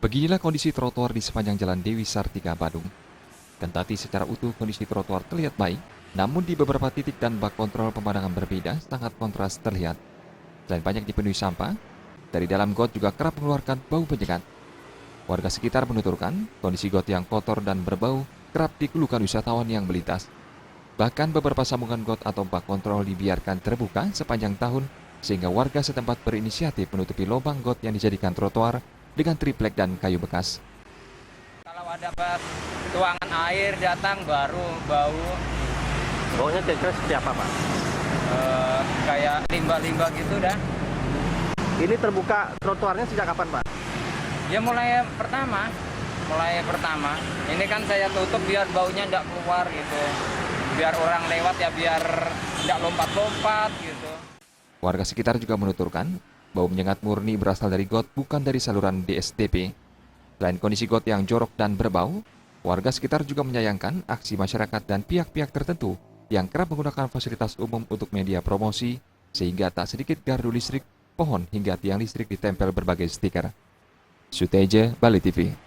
Beginilah kondisi trotoar di sepanjang Jalan Dewi Sartika, Badung. Kendati secara utuh kondisi trotoar terlihat baik, namun di beberapa titik dan bak kontrol pemandangan berbeda sangat kontras terlihat. Selain banyak dipenuhi sampah, dari dalam got juga kerap mengeluarkan bau menyengat. Warga sekitar menuturkan, kondisi got yang kotor dan berbau kerap dikeluhkan wisatawan yang melintas. Bahkan beberapa sambungan got atau bak kontrol dibiarkan terbuka sepanjang tahun, sehingga warga setempat berinisiatif menutupi lubang got yang dijadikan trotoar dengan triplek dan kayu bekas. Kalau ada pas tuangan air datang baru bau. Baunya kira-kira seperti apa, Pak? Kayak limbah-limbah gitu dah. Ini terbuka trotoarnya sejak kapan, Pak? Ya mulai pertama. Ini kan saya tutup biar baunya tidak keluar gitu. Biar orang lewat ya biar tidak lompat-lompat gitu. Warga sekitar juga menuturkan, bau menyengat murni berasal dari got bukan dari saluran DSTP. Selain kondisi got yang jorok dan berbau, warga sekitar juga menyayangkan aksi masyarakat dan pihak-pihak tertentu yang kerap menggunakan fasilitas umum untuk media promosi, sehingga tak sedikit gardu listrik, pohon hingga tiang listrik ditempel berbagai stiker. Suteja, Bali TV.